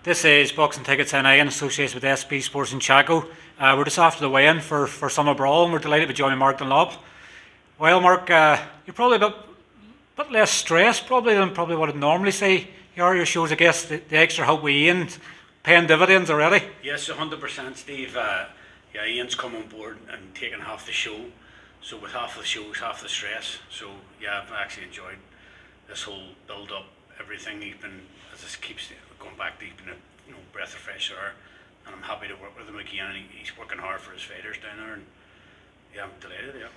This is Boxing Tickets NI in association with SB Sports Chaco. We're just after the weigh-in for Summer Brawl, and we're delighted to be joining Mark Dunlop. Well, Mark, you're probably a bit less stressed than what I'd normally say. Your shows, I guess, the extra help with Ian paying dividends already. Yes, 100%, Steve. Ian's come on board and taken half the show. So with half the show is half the stress. So yeah, I've actually enjoyed this whole build-up, everything. He's been, as this keeps going back, he's been a breath of fresh air, and I'm happy to work with him again. And he's working hard for his fighters down there, and yeah, I'm delighted. Yeah,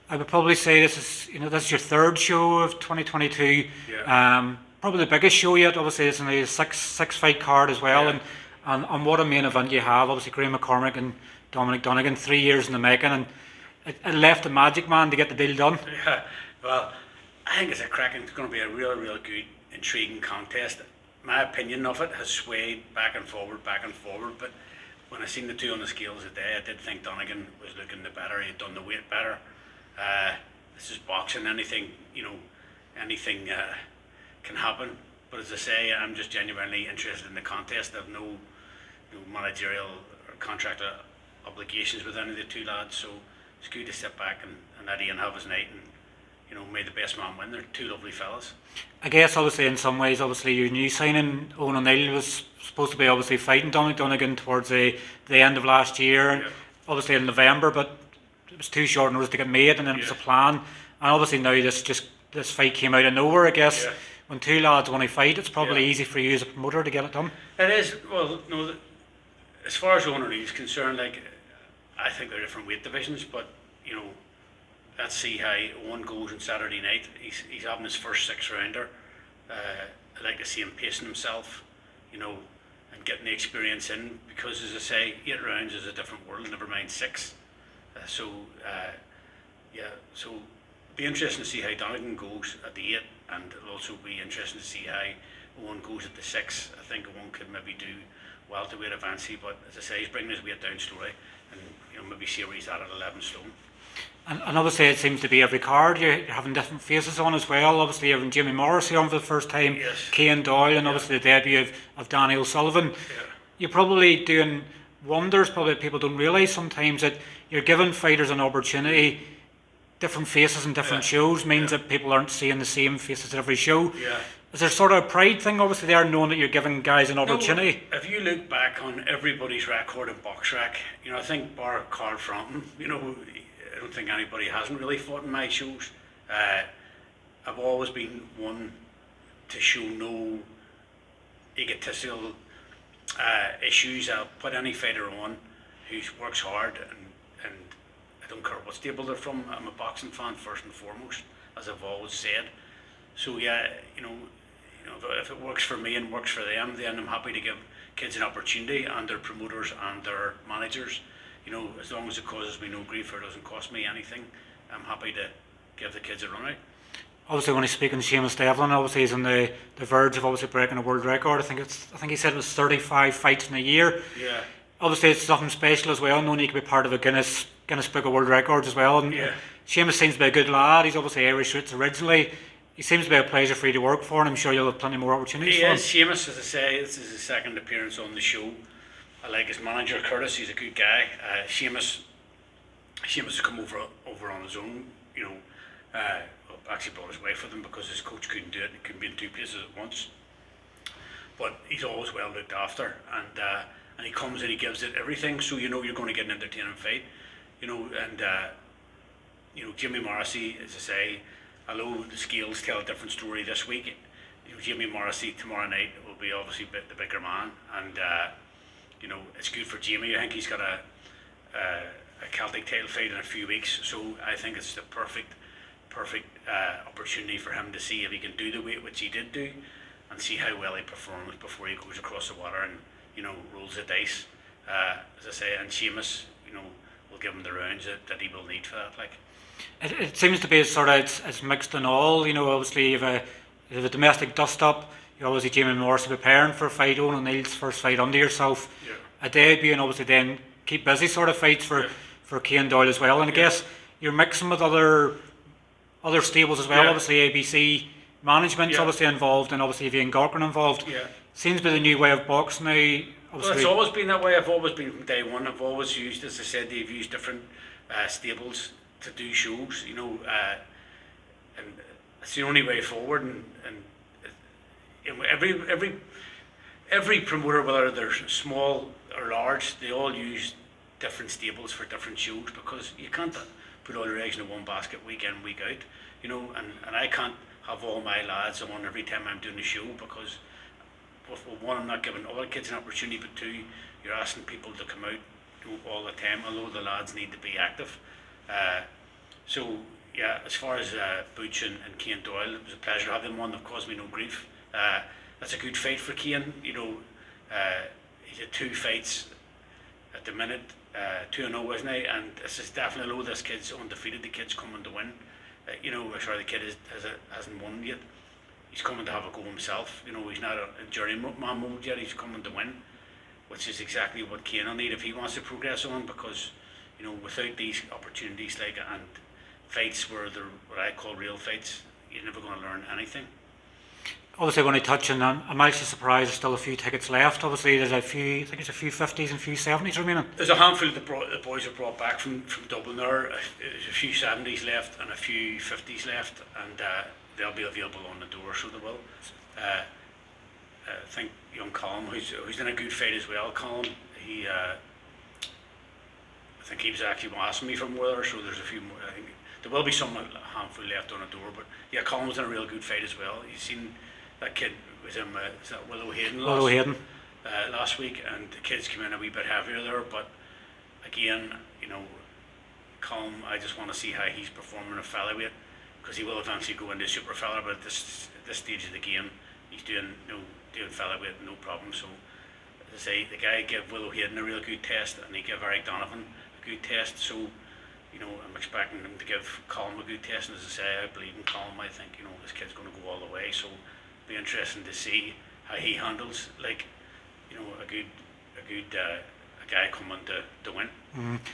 I would probably say this is your third show of 2022. Yeah. Probably the biggest show yet. Obviously, it's only a six fight card as well, Yeah. and what a main event you have. Obviously, Graham McCormick and Dominic Donegan, 3 years in the making, and it left the magic man to get the deal done. Yeah, well, I think it's going to be a real good, intriguing contest. My opinion of it has swayed back and forward, but when I seen the two on the scales today, I did think Donegan was looking the better. He had done the weight better. This is boxing. Anything can happen. But as I say, I'm just genuinely interested in the contest. I have no managerial or contract obligations with any of the two lads, so it's good to sit back and let Ian have his night, and may the best man win. They're two lovely fellas. I guess obviously in some ways, obviously your new signing, Owen O'Neill, was supposed to be obviously fighting Dominic Donegan towards the end of last year, Yeah. obviously in November, but it was too short notice to get made, and then it was a plan. And obviously now this fight came out of nowhere. I guess when two lads want to fight, it's probably easy for you as a promoter to get it done. It is. Well, no, as far as Owen O'Neill is concerned, I think they're different weight divisions, but let's see how Owen goes on Saturday night. He's having his first 6-rounder. I'd like to see him pacing himself, and getting the experience in, because as I say, 8 rounds is a different world, never mind 6. So it'll be interesting to see how Donegan goes at the 8, and it'll also be interesting to see how Owen goes at the 6. I think Owen could maybe do welterweight advancing, but as I say, he's bringing his weight down slowly, and maybe see where he's at 11 stone. And obviously it seems to be every card you're having different faces on as well. Obviously you're having Jimmy Morrissey on for the first time, Yes. Cian Doyle, and obviously the debut of Danny O'Sullivan. Yeah. You're probably doing wonders. Probably people don't realise sometimes that you're giving fighters an opportunity. Different faces in different shows means that people aren't seeing the same faces at every show. Yeah. Is there sort of a pride thing obviously there, knowing that you're giving guys an opportunity? No, if you look back on everybody's record in BoxRec, I think bar Carl Frampton, I don't think anybody hasn't really fought in my shows. I've always been one to show no egotistical issues. I'll put any fighter on who works hard, and I don't care what stable they're from. I'm a boxing fan first and foremost, as I've always said. So yeah, if it works for me and works for them, then I'm happy to give kids an opportunity, and their promoters and their managers. As long as it causes me no grief or doesn't cost me anything, I'm happy to give the kids a run out. Obviously, when he's speaking to Seamus Devlin, obviously he's on the verge of obviously breaking a world record. I think he said it was 35 fights in a year. Yeah. Obviously, it's something special as well. Knowing he could be part of a Guinness Book of World Records as well. And Seamus seems to be a good lad. He's obviously Irish roots originally. He seems to be a pleasure for you to work for, and I'm sure you'll have plenty more opportunities for him. Seamus, as I say, this is his second appearance on the show. I like his manager, Curtis. He's a good guy. Seamus has come over on his own. Actually brought his wife with him because his coach couldn't do it. He couldn't be in 2 places at once. But he's always well looked after, and he comes and he gives it everything. So you're going to get an entertaining fight. Jimmy Morrissey, as I say, although the scales tell a different story this week, Jimmy Morrissey tomorrow night will be obviously the bigger man, and it's good for Jamie. I think he's got a Celtic title fight in a few weeks, so I think it's the perfect opportunity for him to see if he can do the weight which he did do, and see how well he performs before he goes across the water and rolls the dice. As I say, and Seamus, will give him the rounds that he will need for that. It seems to be it's mixed and all. Obviously you have a domestic dust up. You obviously Jimmy Morrissey preparing for a fight, Owen O'Neill's first fight under yourself, a debut, and obviously then keep busy sort of fights for Cian Doyle as well. And I guess you're mixing with other stables as well. Obviously ABC management's obviously involved, and obviously Ian Gorkin involved. Seems to be the new way of boxing now. Well, it's always been that way. I've always been from day one. I've always used, as I said, they've used different stables to do shows, and it's the only way forward. And every promoter, whether they're small or large, they all use different stables for different shows, because you can't put all your eggs in one basket week in, week out, and I can't have all my lads on every time I'm doing a show, because well, one, I'm not giving other kids an opportunity, but two, you're asking people to come out all the time, although the lads need to be active. So yeah, as far as Butch and Cian Doyle, it was a pleasure to have them on. They've caused me no grief. That's a good fight for Cian. He's had 2 fights at the minute, 2-0, isn't he? And this is definitely low. This kid's undefeated. The kid's coming to win. The kid hasn't won yet. He's coming to have a go himself. He's not in journeyman mode yet. He's coming to win, which is exactly what Cian will need if he wants to progress on, because without these opportunities and fights where they're what I call real fights, you're never going to learn anything. Obviously, when I touch on, I'm actually surprised there's still a few tickets left. Obviously, there's a few 50s and a few 70s remaining. There's a handful that the boys have brought back from Dublin there. There's a few 70s left and a few 50s left, and they'll be available on the door, so they will. I think young Colm, who's in a good fight as well. Colm, I think he was actually asking me for more there, so there's a few more. I think there will be a handful left on the door, but yeah, Colm's in a real good fight as well. You've seen that kid was in is that Willow Hayden last week, and the kids came in a wee bit heavier there, but again, Colm, I just want to see how he's performing at featherweight, because he will eventually go into super feather, but at this stage of the game, he's doing featherweight no problem. So as I say, the guy gave Willow Hayden a real good test, and he gave Eric Donovan a good test, so I'm expecting him to give Colm a good test, and as I say, I believe in Colm. I think this kid's going to go all the way, so it'll be interesting to see how he handles a guy coming to win.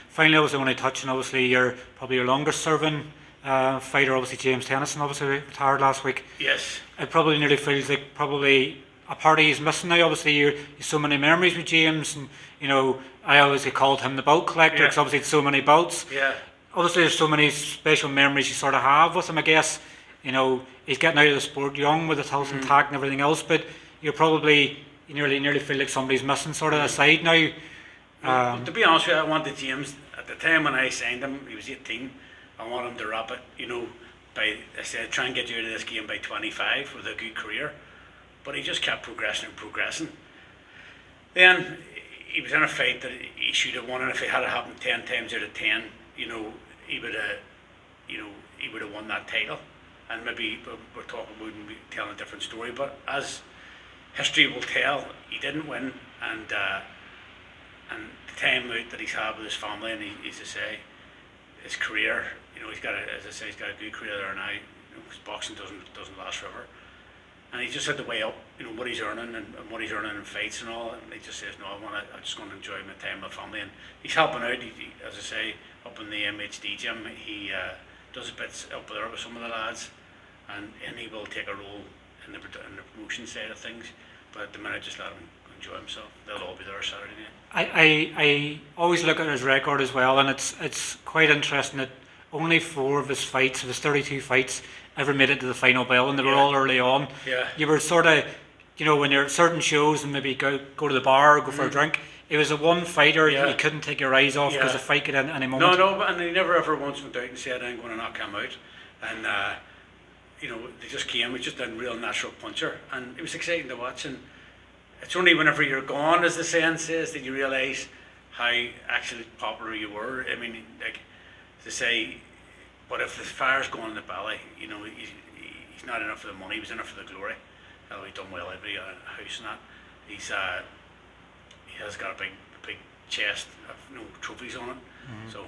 Finally, obviously, when I touch on, obviously, you're probably your longest serving fighter, obviously James Tennyson, obviously retired last week. Yes. It probably nearly feels like a part he's missing now. Obviously, you've so many memories with James, and I always called him the belt collector, because obviously it's so many belts. Yeah. Obviously, there's so many special memories you sort of have with him. I guess he's getting out of the sport young with his health intact and everything else, but you nearly feel like somebody's missing sort of aside now. To be honest with you, I wanted James at the time when I signed him. He was 18. I want him to wrap it, I said, try and get you out of this game by 25 with a good career. But he just kept progressing and progressing. Then he was in a fight that he should have won, and if it had happened 10 times out of 10, he would have won that title. And maybe we're wouldn't be telling a different story. But as history will tell, he didn't win, and the time out that he's had with his family, and he's to say, his career, he's got a good career there now. Because boxing doesn't last forever, and he just had to weigh up, what he's earning and what he's earning in fights and all. And he just says, no, I'm just going to enjoy my time with family, and he's helping out. As I say, up in the MHD gym, he does bits up there with some of the lads, and he will take a role in the promotion side of things. But at the minute, just let him enjoy himself. They'll all be there Saturday night. I always look at his record as well, and it's quite interesting that only 4 of his fights, of his 32 fights, ever made it to the final bell, and they were all early on. Yeah. You were sort of, when you're at certain shows and maybe go to the bar or go for a drink, it was a one fighter you couldn't take your eyes off, because the fight could end at any moment. No, and he never ever once went out and said, I'm going to knock him out. And, they just came, he was just a real natural puncher, and it was exciting to watch. And it's only whenever you're gone, as the saying says, that you realise how actually popular you were. I mean, like, to say, but if the fire's going in the belly, he's not in it for the money, he was in it for the glory. He's done well out of a house and that. He has got a big chest of trophies on it. So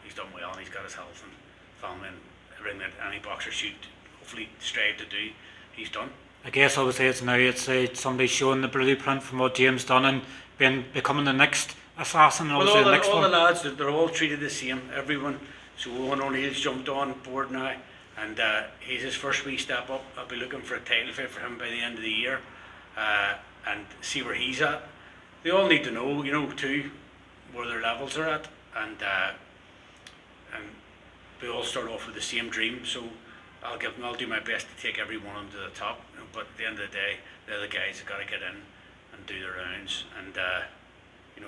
he's done well, and he's got his health and family and everything that any boxer should hopefully strive to do. He's done. I guess obviously it's somebody showing the blueprint from what James done and becoming the next assassin. Well, all the lads, they're all treated the same. Everyone. So Owen O'Neill's jumped on board now, and he's his first wee step up. I'll be looking for a title fight for him by the end of the year. and see where he's at. They all need to know, too, where their levels are at, and we all start off with the same dream. So I'll do my best to take every one of them to the top. But at the end of the day, they're the guys that got to get in and do their rounds and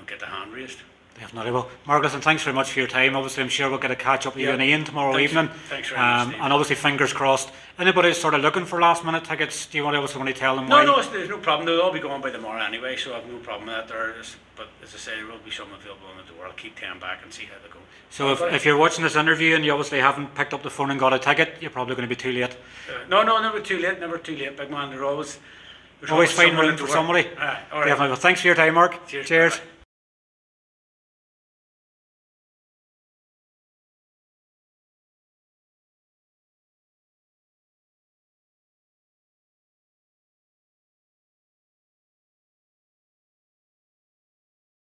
get the hand raised. Definitely. Well, Mark, listen, thanks very much for your time. Obviously, I'm sure we'll get a catch up with you and Ian tomorrow evening. Thanks very much, Steve. And obviously, fingers crossed. Anybody who's sort of looking for last minute tickets, do you want to tell them No, why? no, there's no problem. They'll all be gone by tomorrow anyway, so I have no problem with that. But as I say, there will be some available on the door. I'll keep 10 back and see how they go. So if you're watching this interview and you obviously haven't picked up the phone and got a ticket, you're probably going to be too late. No, never too late, big man. There's always finding room for somebody. All right. Definitely. Well, thanks for your time, Mark. Cheers. Cheers. Bye.